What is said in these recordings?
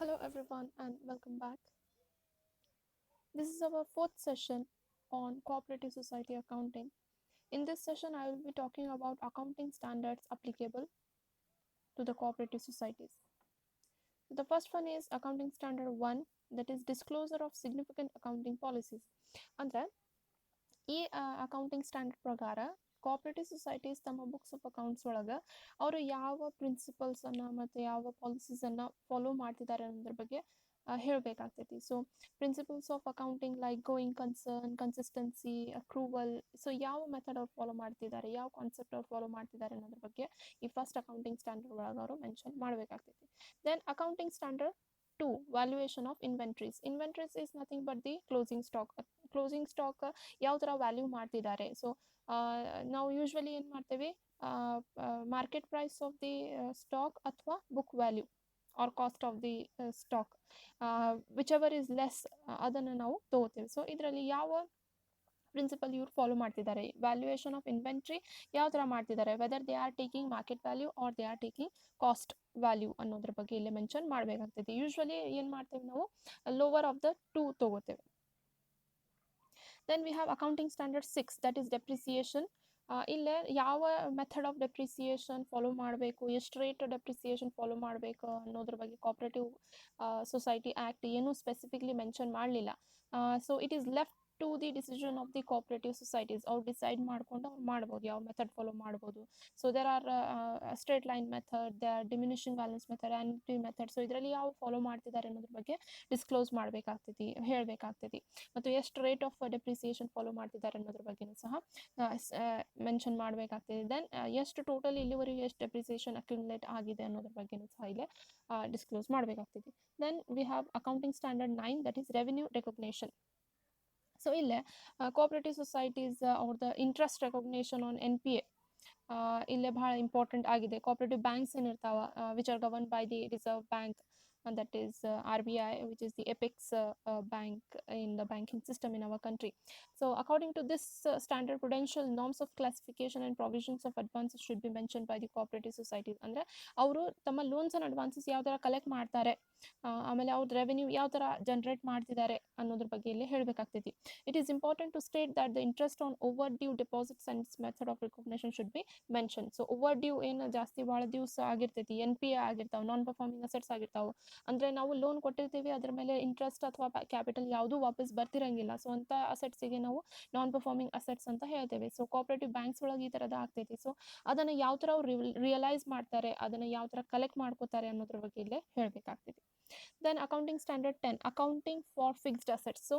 Hello everyone and welcome back. This is our fourth session on cooperative society accounting. In this session, I will be talking about accounting standards applicable to the cooperative societies. The first one is accounting standard 1, that is disclosure of significant accounting policies. ಅಂದ್ರೆ ಈ accounting standard ಪ್ರಕಾರ cooperative societies ತಮ್ಮ books of accounts ಒಳಗೆ ಅವರು ಯಾವ ಪ್ರಿನ್ಸಿಪಲ್ಸನ್ನು ಮತ್ತು ಯಾವ ಪಾಲಿಸೀಸನ್ನು follow ಮಾಡ್ತಿದ್ದಾರೆ ಅನ್ನೋದ್ರ ಬಗ್ಗೆ ಹೇಳಬೇಕಾಗ್ತೈತಿ. So principles of accounting like going concern, consistency, accrual, so ಯಾವ ಮೆಥಡ್ ಅವ್ರು ಫಾಲೋ ಮಾಡ್ತಿದ್ದಾರೆ, ಯಾವ ಕಾನ್ಸೆಪ್ಟ್ ಅವ್ರು ಫಾಲೋ ಮಾಡ್ತಿದ್ದಾರೆ ಅನ್ನೋದ್ರ ಬಗ್ಗೆ ಈ ಫಸ್ಟ್ ಅಕೌಂಟಿಂಗ್ ಸ್ಟ್ಯಾಂಡರ್ಡ್ ಒಳಗೆ ಅವರು ಮೆನ್ಷನ್ ಮಾಡಬೇಕಾಗ್ತೈತಿ. Then accounting standard 2, valuation of inventories. Inventories is nothing but the closing stock. Closing stock ಯಾವ ಥರ ವ್ಯಾಲ್ಯೂ ಮಾಡ್ತಿದ್ದಾರೆ. ಸೊ ನಾವು ಯೂಶ್ವಲಿ ಏನು ಮಾಡ್ತೇವೆ, market price of the stock ಅಥವಾ book value or cost of the stock, whichever is less ಅದನ್ನು ನಾವು ತಗೋತೇವೆ. So ಇದರಲ್ಲಿ ಯಾವ ಪ್ರಿನ್ಸಿಪಲ್ ಇವ್ರು ಫಾಲೋ ಮಾಡ್ತಿದ್ದಾರೆ, ವ್ಯಾಲ್ಯೂಯೇಷನ್ ಆಫ್ ಇನ್ವೆಂಟ್ರಿ ಯಾವ ಥರ ಮಾಡ್ತಿದ್ದಾರೆ, whether they are taking market value or they are taking cost value ಅನ್ನೋದ್ರ ಬಗ್ಗೆ ಇಲ್ಲಿ ಮೆನ್ಷನ್ ಮಾಡಬೇಕಾಗ್ತೈತಿ. ಯೂಶ್ವಲಿ ಏನು ಮಾಡ್ತೇವೆ ನಾವು, ಲೋವರ್ ಆಫ್ ದ ಟೂ ತಗೋತೇವೆ. Then we have accounting standard 6, that is depreciation. ಇಲ್ಲೇ ಯಾವ ಮೆಥಡ್ ಆಫ್ ಡೆಪ್ರಿಸಿಯೇಷನ್ ಫಾಲೋ ಮಾಡಬೇಕು, ಎಷ್ಟು ರೇಟ್ ಡೆಪ್ರಿಸಿಯೇಷನ್ ಫಾಲೋ ಮಾಡಬೇಕು ಅನ್ನೋದ್ರ ಬಗ್ಗೆ ಕೋಆಪರೇಟಿವ್ ಸೊಸೈಟಿ ಆ್ಯಕ್ಟ್ ಏನು ಸ್ಪೆಸಿಫಿಕ್ಲಿ ಮೆನ್ಷನ್ ಮಾಡಲಿಲ್ಲ. So it is left to the decision of the cooperative societies. ಅವ್ರು ಡಿಸೈಡ್ ಮಾಡ್ಕೊಂಡು ಅವ್ರು ಮಾಡ್ಬೋದು ಯಾವ ಮೆಥಡ್ ಫಾಲೋ ಮಾಡ್ಬೋದು. So there are straight line method, they are diminishing balance method, annuity method. So ಇದರಲ್ಲಿ ಯಾವ ಫಾಲೋ ಮಾಡ್ತಿದ್ದಾರೆ ಅನ್ನೋದ್ರ ಬಗ್ಗೆ ಡಿಸ್ಕ್ಲೋಸ್ ಮಾಡಬೇಕಾಗ್ತೈತಿ, ಹೇಳಬೇಕಾಗ್ತೈತಿ. ಮತ್ತು ಎಷ್ಟು ರೇಟ್ ಆಫ್ ಡೆಪ್ರಿಸಿಯೇಷನ್ ಫಾಲೋ ಮಾಡ್ತಿದ್ದಾರೆ ಅನ್ನೋದ್ರ ಬಗ್ಗೆನೂ ಸಹ ಮೆನ್ಷನ್ ಮಾಡಬೇಕಾಗ್ತದೆ. ದೆನ್ ಎಷ್ಟು ಟೋಟಲ್ ಇಲ್ಲಿವರೆಗೆ ಎಷ್ಟು ಡೆಪ್ರಿಸಿಯೇಷನ್ ಅಕ್ಯುಮುಲೇಟ್ ಆಗಿದೆ ಅನ್ನೋದ್ರ ಬಗ್ಗೆನೂ ಸಹ ಇಲ್ಲಿ ಡಿಸ್ಕ್ಲೋಸ್ ಮಾಡಬೇಕಾಗ್ತೈತಿ. Then we have accounting standard 9, that is revenue recognition. So ಇಲ್ಲೇ ಕೋಆಪರೇಟಿವ್ ಸೊಸೈಟೀಸ್ ಅವ್ರದ್ದು ಇಂಟ್ರೆಸ್ಟ್ ರೆಕಗ್ನೇಷನ್ ಆನ್ NPA ಇಲ್ಲೇ ಭಾಳ ಇಂಪಾರ್ಟೆಂಟ್ ಆಗಿದೆ. ಕೋಆಪರೇಟಿವ್ ಬ್ಯಾಂಕ್ಸ್ ಏನಿರ್ತಾವ which are govern by the reserve bank, that is RBI, which is the apex bank in the banking system in our country. So according to this standard, prudential norms of classification and provisions of advances should be mentioned by the cooperative societies. ಅಂದರೆ ಅವರು ತಮ್ಮ loans and advances ಯಾವ ಥರ collect ಮಾಡ್ತಾರೆ, ಆಮೇಲೆ ಅವ್ರ revenue ಯಾವ ಥರ ಜನರೇಟ್ ಮಾಡ್ತಿದ್ದಾರೆ ಅನ್ನೋದ್ರ ಬಗ್ಗೆ ಇಲ್ಲಿ ಹೇಳಬೇಕಾಗ್ತೈತಿ. It is important to state that the interest on overdue deposits and method of recognition should be mention. So overdue ಏನು ಜಾಸ್ತಿ ಭಾಳ ದಿವಸ ಆಗಿರ್ತೈತಿ, NPA ಆಗಿರ್ತಾವೆ, ನಾನ್ ಪರ್ಫಾರ್ಮಿಂಗ್ ಅಸೆಟ್ಸ್ ಆಗಿರ್ತಾವೆ. ಅಂದರೆ ನಾವು ಲೋನ್ ಕೊಟ್ಟಿರ್ತೀವಿ, ಅದ್ರ ಮೇಲೆ ಇಂಟ್ರೆಸ್ಟ್ ಅಥವಾ ಕ್ಯಾಪಿಟಲ್ ಯಾವುದೂ ವಾಪಸ್ ಬರ್ತಿರಂಗಿಲ್ಲ. ಸೊ ಅಂಥ ಅಸೆಟ್ಸಿಗೆ ನಾವು ನಾನ್ ಪರ್ಫಾರ್ಮಿಂಗ್ ಅಸೆಟ್ಸ್ ಅಂತ ಹೇಳ್ತೇವೆ. ಸೊ ಕೋಆಪರೇಟಿವ್ ಬ್ಯಾಂಕ್ಸ್ ಒಳಗೆ ಈ ಥರದ ಆಗ್ತೈತಿ. ಸೊ ಅದನ್ನು ಯಾವ ಥರ ಅವ್ರು ರಿಯಲೈಸ್ ಮಾಡ್ತಾರೆ, ಅದನ್ನು ಯಾವ ಥರ ಕಲೆಕ್ಟ್ ಮಾಡ್ಕೋತಾರೆ ಅನ್ನೋದ್ರ ಬಗ್ಗೆ ಇಲ್ಲೇ ಹೇಳಬೇಕಾಗ್ತೈತಿ. Then accounting standard 10, accounting for fixed assets. So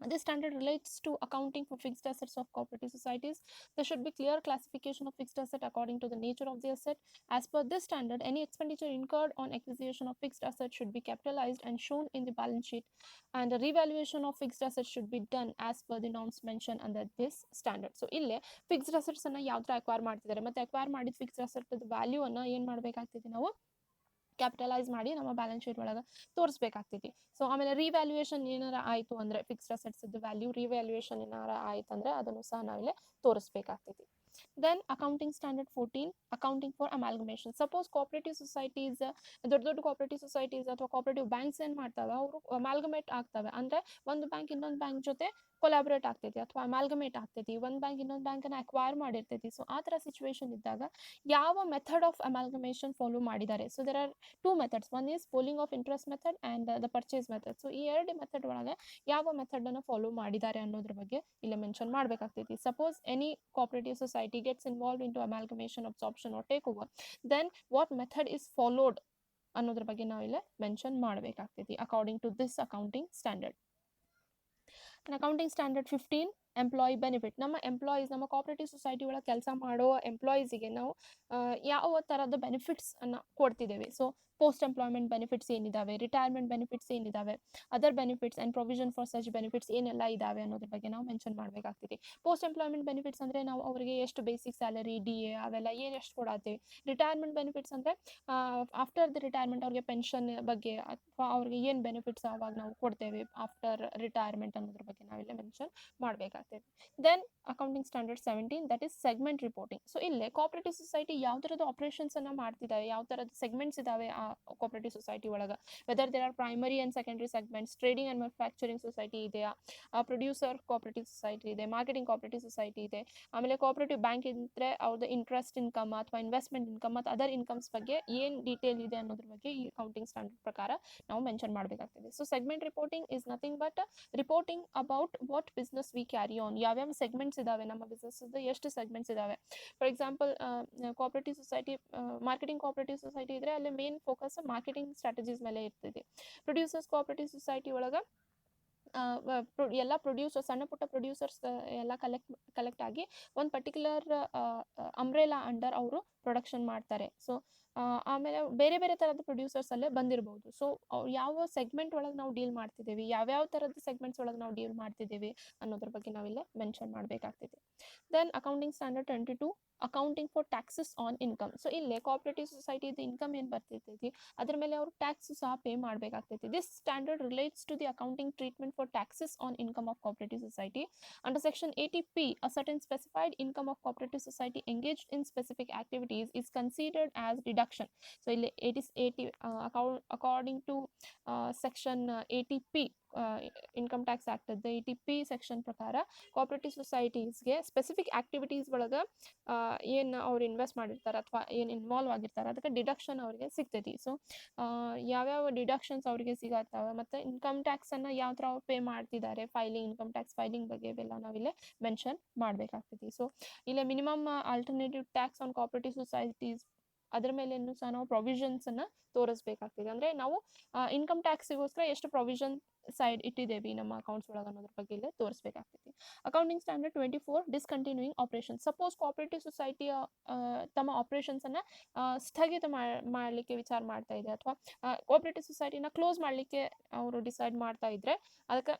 this standard relates to accounting for fixed assets of cooperative societies. There should be clear classification of fixed asset according to the nature of the asset. As per this standard, any expenditure incurred on acquisition of fixed assets should be capitalized and shown in the balance sheet, and the revaluation of fixed assets should be done as per the norms mentioned under this standard. So ಇಲ್ಲೇ fixed ಅಸೆಟ್ಸನ್ನು ಯಾವ ಥರ acquire ಮಾಡ್ತಿದ್ದಾರೆ ಮತ್ತು acquire ಮಾಡಿದ fixed asset ವ್ಯಾಲ್ಯೂವನ್ನು ಏನು ಮಾಡಬೇಕಾಗ್ತೈತಿ, ನಾವು capitalise ಮಾಡಿ ನಮ್ಮ ಬ್ಯಾಲೆನ್ಸ್ ಶೀಟ್ ಒಳಗೆ ತೋರಿಸ್ಬೇಕಾಗ್ತೈತಿ. ಸೊ ಆಮೇಲೆ ರಿವ್ಯಾಲ್ಯೂಯೇಷನ್ ಏನಾರ ಆಯಿತು ಅಂದರೆ, ಫಿಕ್ಸ್ಡ್ ಅಸೆಟ್ಸ್ದು ವ್ಯಾಲ್ಯೂ ರಿವ್ಯಾಲ್ಯೂಯೇಷನ್ ಏನಾರ ಆಯ್ತು ಅಂದರೆ ಅದನ್ನು ಸಹ ನಾವಿಲ್ಲಿ ತೋರಿಸ್ಬೇಕಾಗ್ತೈತಿ. Then accounting standard 14, accounting for amalgamation. Suppose cooperative societies, ದೊಡ್ಡ cooperative societies ಅಥವಾ cooperative banks ಏನು ಮಾಡ್ತಾವೆ, ಅವರು ಅಮಾಲ್ಗಮೇಟ್ ಆಗ್ತವೆ. ಅಂದರೆ ಒಂದು ಬ್ಯಾಂಕ್ ಇನ್ನೊಂದು ಬ್ಯಾಂಕ್ ಜೊತೆ ಕೊಲಾಬ್ರೇಟ್ ಆಗ್ತೈತಿ ಅಥವಾ ಅಮಾಲ್ಗಮೇಟ್ ಆಗ್ತೈತಿ, ಒಂದು ಬ್ಯಾಂಕ್ ಇನ್ನೊಂದು ಬ್ಯಾಂಕನ್ನು ಅಕ್ವೈರ್ ಮಾಡಿರ್ತೈತಿ. ಸೊ ಆ ಥರ ಸಿಚುವೇಶನ್ ಇದ್ದಾಗ ಯಾವ ಮೆಥಡ್ ಆಫ್ ಅಮಾಲ್ಗಮೇಷನ್ ಫಾಲೋ ಮಾಡಿದ್ದಾರೆ. So there are two methods, one is polling of interest method and the purchase method. So ಈ ಎರಡು ಮೆಥಡ್ ಒಳಗೆ ಯಾವ ಮೆಥಡನ್ನು ಫಾಲೋ ಮಾಡಿದ್ದಾರೆ ಅನ್ನೋದ್ರ ಬಗ್ಗೆ ಇಲ್ಲಿ ಮೆನ್ಷನ್ ಮಾಡಬೇಕಾಗ್ತೈತಿ. Suppose any cooperative society gets involved into amalgamation, absorption or takeover, then what method is followed ಅನ್ನೋದ್ರ ಬಗ್ಗೆ ನಾವು ಇಲ್ಲಿ ಮೆನ್ಷನ್ ಮಾಡಬೇಕಾಗ್ತೈತಿ according to this accounting standard. Accounting standard 15, employee benefit. ನಮ್ಮ ಎಂಪ್ಲಾಯೀಸ್, ನಮ್ಮ ಕೋಆಪರೇಟಿವ್ ಸೊಸೈಟಿ ಒಳಗೆ ಕೆಲಸ ಮಾಡೋ ಎಂಪ್ಲಾಯೀಸಿಗೆ ನಾವು ಯಾವ ಥರದ ಬೆನಿಫಿಟ್ಸನ್ನು ಕೊಡ್ತಿದ್ದೇವೆ. ಸೊ ಪೋಸ್ಟ್ ಎಂಪ್ಲಾಯ್ಮೆಂಟ್ ಬೆನಿಫಿಟ್ಸ್ ಏನಿದ್ದಾವೆ, ರಿಟೈರ್ಮೆಂಟ್ ಬೆನಿಫಿಟ್ಸ್ ಏನಿದ್ದಾವೆ, other benefits and provision for such benefits ಏನೆಲ್ಲ ಇದ್ದಾವೆ ಅನ್ನೋದ್ರ ಬಗ್ಗೆ ನಾವು ಮೆನ್ಷನ್ ಮಾಡಬೇಕಾಗ್ತೈತಿ. ಪೋಸ್ಟ್ ಎಂಪ್ಲಾಯ್ಮೆಂಟ್ ಬೆನಿಫಿಟ್ಸ್ ಅಂದರೆ ನಾವು ಅವರಿಗೆ ಎಷ್ಟು ಬೇಸಿಕ್ ಸ್ಯಾಲರಿ, DA ಅವೆಲ್ಲ ಎಷ್ಟು ಕೊಡತ್ತೀವಿ. ರಿಟೈರ್ಮೆಂಟ್ ಬೆನಿಫಿಟ್ಸ್ ಅಂದರೆ ಆಫ್ಟರ್ ದಿ ರಿಟೈರ್ಮೆಂಟ್ ಅವ್ರಿಗೆ ಪೆನ್ಷನ್ ಬಗ್ಗೆ ಅಥವಾ ಅವ್ರಿಗೆ ಏನು ಬೆನಿಫಿಟ್ಸ್ ಆವಾಗ ನಾವು ಕೊಡ್ತೇವೆ ಆಫ್ಟರ್ ರಿಟೈರ್ಮೆಂಟ್ ಅನ್ನೋದ್ರ ಬಗ್ಗೆ ನಾವಿಲ್ಲಿ ಮೆನ್ಷನ್ ಮಾಡಬೇಕಾಗ್ತೈತಿ. Then accounting standard 17, that is segment reporting. So ಇಲ್ಲೇ ಕೋಆಪರೇಟಿವ್ ಸೊಸೈಟಿ ಯಾವ ಥರದ ಆಪರೇಷನ್ಸನ್ನು ಮಾಡ್ತಿದ್ದಾವೆ, ಯಾವ ಥರದ ಸೆಗ್ಮೆಂಟ್ಸ್ ಇದ್ದಾವೆ ಆ ಕೋಆಪರೇಟಿವ್ ಸೊಸೈಟಿ ಒಳಗೆ, whether there are primary and secondary segments, trading and manufacturing society ಇದೆಯಾ, ಪ್ರೊಡ್ಯೂಸರ್ ಕೋಆಪರೇಟಿವ್ ಸೊಸೈಟಿ ಇದೆ, ಮಾರ್ಕೆಟಿಂಗ್ ಕೋಆಪರೇಟಿವ್ ಸೊಸೈಟಿ ಇದೆ. ಆಮೇಲೆ ಕೋಆಪರೇಟಿವ್ ಬ್ಯಾಂಕ್ ಇದ್ದರೆ ಅವ್ರದ್ದು ಇಂಟ್ರೆಸ್ಟ್ ಇನ್ಕಮ್ ಅಥವಾ ಇನ್ವೆಸ್ಟ್ಮೆಂಟ್ ಇನ್ಕಮ್ ಮತ್ತು ಅದರ್ ಇನ್ಕಮ್ಸ್ ಬಗ್ಗೆ ಏನು ಡೀಟೇಲ್ ಇದೆ ಅನ್ನೋದ್ರ ಬಗ್ಗೆ ಈ ಅಕೌಂಟಿಂಗ್ ಸ್ಟ್ಯಾಂಡರ್ಡ್ ಪ್ರಕಾರ ನಾವು ಮೆನ್ಷನ್ ಮಾಡಬೇಕಾಗ್ತದೆ. So segment reporting is nothing but reporting about what business we carry on, ಯಾವ್ಯಾವ ಸೆಗ್ಮೆಂಟ್ಸ್ ಇದಾವೆ ನಮ್ಮ ಬಿಸ್ನೆಸ್, ಎಷ್ಟು ಸೆಗ್ಮೆಂಟ್ಸ್ ಇದಾವೆ. For example cooperative society, marketing cooperative society ಇದ್ರೆ ಅಲ್ಲಿ ಮೇನ್ ಫೋಕಸ್ ಮಾರ್ಕೆಟಿಂಗ್ ಸ್ಟ್ರಾಟಜೀಸ್ ಮೇಲೆ ಇರ್ತದೆ. ಪ್ರೊಡ್ಯೂಸರ್ಸ್ ಕೋಆಪರೇಟಿವ್ ಸೊಸೈಟಿ ಒಳಗೆ ಎಲ್ಲ ಪ್ರೊಡ್ಯೂಸರ್ಸ್, ಸಣ್ಣ ಪುಟ್ಟ ಪ್ರೊಡ್ಯೂಸರ್ಸ್ ಎಲ್ಲ ಕಲೆಕ್ಟ್ ಆಗಿ ಒಂದು ಪರ್ಟಿಕ್ಯುಲರ್ ಅಂಬ್ರೆಲಾ ಅಂಡರ್ ಅವರು ಪ್ರೊಡಕ್ಷನ್ ಮಾಡ್ತಾರೆ. ಸೊ ಆಮೇಲೆ ಬೇರೆ ಬೇರೆ ಥರದ ಪ್ರೊಡ್ಯೂಸರ್ಸ್ ಅಲ್ಲೇ ಬಂದಿರಬಹುದು. ಸೊ ಯಾವ ಸೆಗ್ಮೆಂಟ್ ಒಳಗೆ ನಾವು ಡೀಲ್ ಮಾಡ್ತಿದ್ದೀವಿ, ಯಾವ್ಯಾವ ಥರದ ಸೆಗ್ಮೆಂಟ್ಸ್ ಒಳಗೆ ನಾವು ಡೀಲ್ ಮಾಡ್ತಿದ್ದೀವಿ ಅನ್ನೋದ್ರ ಬಗ್ಗೆ ನಾವಿಲ್ಲೇ ಮೆನ್ಷನ್ ಮಾಡಬೇಕಾಗ್ತದೆ. Then accounting standard 22 accounting for taxes on income. So ಇಲ್ಲೇ ಕೋಆಪರೇಟಿವ್ ಸೊಸೈಟಿದು ಇನ್ಕಮ್ ಏನು ಬರ್ತಿರ್ತೈತಿ ಅದ್ರ ಮೇಲೆ ಅವರು ಟ್ಯಾಕ್ಸ್ ಸಹ ಪೇ ಮಾಡಬೇಕಾಗ್ತೈತಿ. This standard relates to the accounting treatment for taxes on income of cooperative society. Under section 80P, a certain specified income of cooperative society engaged in specific activities is considered as deduction. So it is 80 according to section 80P income tax act 80P section ಪ್ರಕಾರ cooperative ಸೊಸೈಟೀಸ್ಗೆ specific activities ಒಳಗೆ ಏನು ಅವ್ರು invest ಮಾಡಿರ್ತಾರೆ ಅಥವಾ ಏನು involve ಆಗಿರ್ತಾರೆ ಅದಕ್ಕೆ deduction ಅವ್ರಿಗೆ ಸಿಗ್ತೈತಿ. ಸೊ ಯಾವ್ಯಾವ ಡಿಡಕ್ಷನ್ಸ್ ಅವರಿಗೆ ಸಿಗತ್ತವೆ ಮತ್ತು ಇನ್ಕಮ್ ಟ್ಯಾಕ್ಸನ್ನು ಯಾವ ಥರ ಅವ್ರು ಪೇ ಮಾಡ್ತಿದ್ದಾರೆ, ಫೈಲಿಂಗ್, ಇನ್ಕಮ್ ಟ್ಯಾಕ್ಸ್ ಫೈಲಿಂಗ್ ಬಗ್ಗೆ ಇವೆಲ್ಲ ನಾವಿಲ್ಲೇ ಮೆನ್ಷನ್ ಮಾಡಬೇಕಾಗ್ತೈತಿ. ಸೊ ಇಲ್ಲೇ minimum alternative tax on cooperative societies ಅದ್ರ ಮೇಲೇನು ಸಹ ನಾವು ಪ್ರೊವಿಷನ್ಸನ್ನು ತೋರಿಸ್ಬೇಕಾಗ್ತದೆ. ಅಂದರೆ ನಾವು ಇನ್ಕಮ್ ಟ್ಯಾಕ್ಸಿಗೋಸ್ಕರ ಎಷ್ಟು ಪ್ರೊವಿಷನ್ ಸೈಡ್ ಇಟ್ಟಿದ್ದೇವೆ ನಮ್ಮ ಅಕೌಂಟ್ಸ್ ಒಳಗೆ ಅನ್ನೋದ್ರ ಬಗ್ಗೆ ಇಲ್ಲೇ ತೋರಿಸ್ಬೇಕಾಗ್ತೈತಿ. Accounting standard 24 discontinuing operation. Suppose cooperative ಸೊಸೈಟಿಯ ತಮ್ಮ ಆಪರೇಷನ್ಸನ್ನು ಸ್ಥಗಿತ ಮಾಡಲಿಕ್ಕೆ ವಿಚಾರ ಮಾಡ್ತಾ ಇದೆ ಅಥವಾ ಕೋಆಪರೇಟಿವ್ ಸೊಸೈಟಿನ ಕ್ಲೋಸ್ ಮಾಡಲಿಕ್ಕೆ ಅವರು ಡಿಸೈಡ್ ಮಾಡ್ತಾ ಇದ್ರೆ ಅದಕ್ಕೆ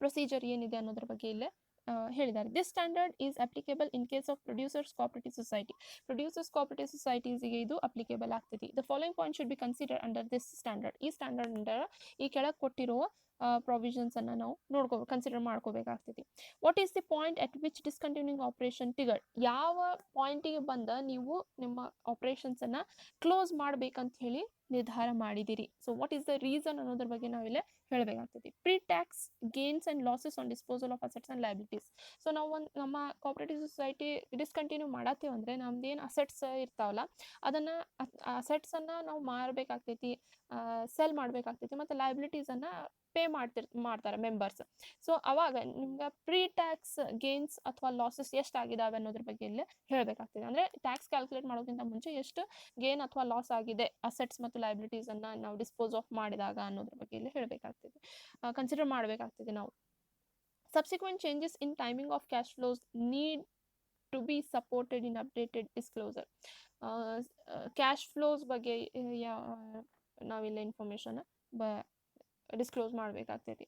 ಪ್ರೊಸೀಜರ್ ಏನಿದೆ ಅನ್ನೋದ್ರ ಬಗ್ಗೆ ಇಲ್ಲೇ ಹೇಳಿದ್ದಾರೆ. This standard is applicable in case of producers cooperative society. Producers cooperative ಸೊಸೈಟೀಸ್ಗೆ ಇದು ಅಪ್ಲಿಕೇಬಲ್ ಆಗ್ತದೆ. The following point should be consider under this standard. ಈ ಸ್ಟ್ಯಾಂಡರ್ಡ್ ಅಂಡರ್ ಈ ಕೆಳಗೆ ಕೊಟ್ಟಿರುವ ಪ್ರೊವಿಷನ್ಸನ್ನು ನಾವು ಕನ್ಸಿಡರ್ ಮಾಡ್ಕೋಬೇಕಾಗ್ತದೆ. What is the point at which discontinuing operation trigger? ಯಾವ ಪಾಯಿಂಟಿಗೆ ಬಂದ ನೀವು ನಿಮ್ಮ ಆಪರೇಷನ್ಸನ್ನು ಕ್ಲೋಸ್ ಮಾಡ್ಬೇಕಂತ ಹೇಳಿ ನಿರ್ಧಾರ ಮಾಡಿದಿರಿ. So what is the reason ಅನ್ನೋದ್ರ ಬಗ್ಗೆ ನಾವಿಲ್ಲೇ ಹೇಳಬೇಕಾಗ್ತದೆ. Pre tax gains and losses on disposal of assets and liabilities. So ನಾವು ನಮ್ಮ ಕೋಆಪರೇಟಿವ್ ಸೊಸೈಟಿ ಡಿಸ್ಕಂಟಿನ್ಯೂ ಮಾಡತ್ತೀವಿ ಅಂದರೆ ನಮ್ದೇನು ಅಸೆಟ್ಸ್ ಇರ್ತಾವಲ್ಲ ಅದನ್ನು ಅಸೆಟ್ಸನ್ನು ನಾವು ಮಾರಬೇಕಾಗ್ತೈತಿ, ಸೆಲ್ ಮಾಡಬೇಕಾಗ್ತೈತಿ ಮತ್ತು ಲಯಬಿಲಿಟೀಸನ್ನು ಪೇ ಮಾಡ್ತಾರೆ ಮೆಂಬರ್ಸ್. ಸೊ ಅವಾಗ ನಿಮ್ಗೆ ಪ್ರೀ ಟ್ಯಾಕ್ಸ್ ಗೇನ್ಸ್ ಅಥವಾ ಲಾಸಸ್ ಎಷ್ಟಾಗಿದ್ದಾವೆ ಅನ್ನೋದ್ರ ಬಗ್ಗೆ ಇಲ್ಲೇ ಹೇಳಬೇಕಾಗ್ತದೆ. ಅಂದರೆ ಟ್ಯಾಕ್ಸ್ ಕ್ಯಾಲ್ಕುಲೇಟ್ ಮಾಡೋಕ್ಕಿಂತ ಮುಂಚೆ ಎಷ್ಟು ಗೇನ್ ಅಥವಾ ಲಾಸ್ ಆಗಿದೆ ಅಸೆಟ್ಸ್ ಮತ್ತು ಲಯಬಿಲಿಟೀಸನ್ನು ನಾವು ಡಿಸ್ಪೋಸ್ ಆಫ್ ಮಾಡಿದಾಗ ಅನ್ನೋದ್ರ ಬಗ್ಗೆ ಇಲ್ಲಿ ಹೇಳಬೇಕಾಗ್ತದೆ, ಕನ್ಸಿಡರ್ ಮಾಡಬೇಕಾಗ್ತದೆ ನಾವು. Subsequent changes in timing of cash flows need to be supported in updated disclosure. Cash flows ಬಗ್ಗೆ ನಾವಿಲ್ಲ ಇನ್ಫಾರ್ಮೇಷನ್ ಡಿಸ್ಕ್ಲೋಸ್ ಮಾಡಬೇಕಾಗ್ತೈತಿ.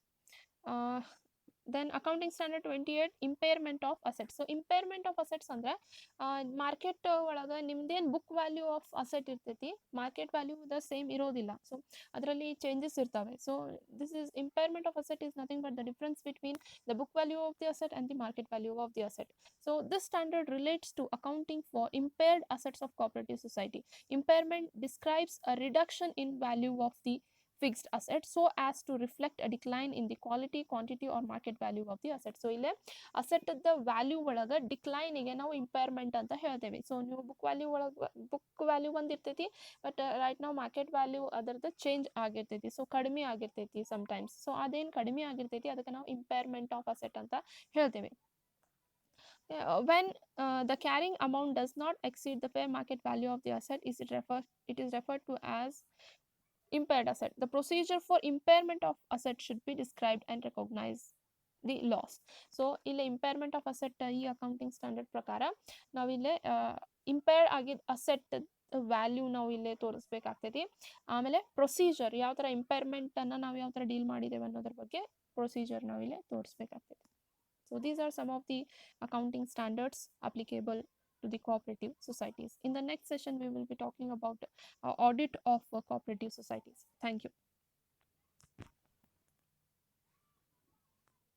Then accounting standard 28 impairment of assets. So impairment of assets ಅಂದರೆ ಮಾರ್ಕೆಟ್ ಒಳಗೆ ನಿಮ್ದೇನು ಬುಕ್ ವ್ಯಾಲ್ಯೂ ಆಫ್ ಅಸೆಟ್ ಇರ್ತೈತಿ market value same ಇರೋದಿಲ್ಲ. So ಅದರಲ್ಲಿ changes ಇರ್ತವೆ. So this is impairment of asset is nothing but the difference between the book value of the asset and the market value of the asset. So this standard relates to accounting for impaired assets of cooperative society. Impairment describes a reduction in value of the fixed asset so as to reflect a decline in the quality, quantity or market value of the asset. So ಇಲ್ಲೇ ಅಸೆಟ್ದ value ಒಳಗೆ ಡಿಕ್ಲೈನಿಗೆ ನಾವು impairment ಅಂತ ಹೇಳ್ತೇವೆ. So ನೀವು book value ಬಂದಿರ್ತೈತಿ but right ನಾವು market value ಅದರದ್ದು change ಆಗಿರ್ತೈತಿ, so ಕಡಿಮೆ ಆಗಿರ್ತೈತಿ ಸಮ್ಟೈಮ್ಸ್. ಸೊ ಅದೇನು ಕಡಿಮೆ ಆಗಿರ್ತೈತಿ ಅದಕ್ಕೆ ನಾವು ಇಂಪೇರ್ಮೆಂಟ್ ಆಫ್ ಅಸೆಟ್ ಅಂತ ಹೇಳ್ತೇವೆ. When the carrying amount does not exceed the fair market value of the asset, it is referred to as impaired asset. The procedure for impairment of asset should be described and recognize the loss. So ಇಲ್ಲಿ impairment of asset ಈ accounting standard ಪ್ರಕಾರ ನಾವಿಲ್ಲೇ impaired ಆಗಿದ್ದ asset value ನಾವು ಇಲ್ಲೇ ತೋರಿಸ್ಬೇಕಾಗ್ತೈತಿ. ಆಮೇಲೆ procedure ಯಾವ ಥರ ಇಂಪೇರ್ಮೆಂಟನ್ನು ನಾವು ಯಾವ ಥರ ಡೀಲ್ ಮಾಡಿದ್ದೇವೆ ಅನ್ನೋದ್ರ ಬಗ್ಗೆ procedure ನಾವಿಲ್ಲೇ ತೋರಿಸ್ಬೇಕಾಗ್ತೈತಿ. So these are some of the accounting standards applicable to the cooperative societies. In the next session, we will be talking about audit of cooperative societies. Thank you.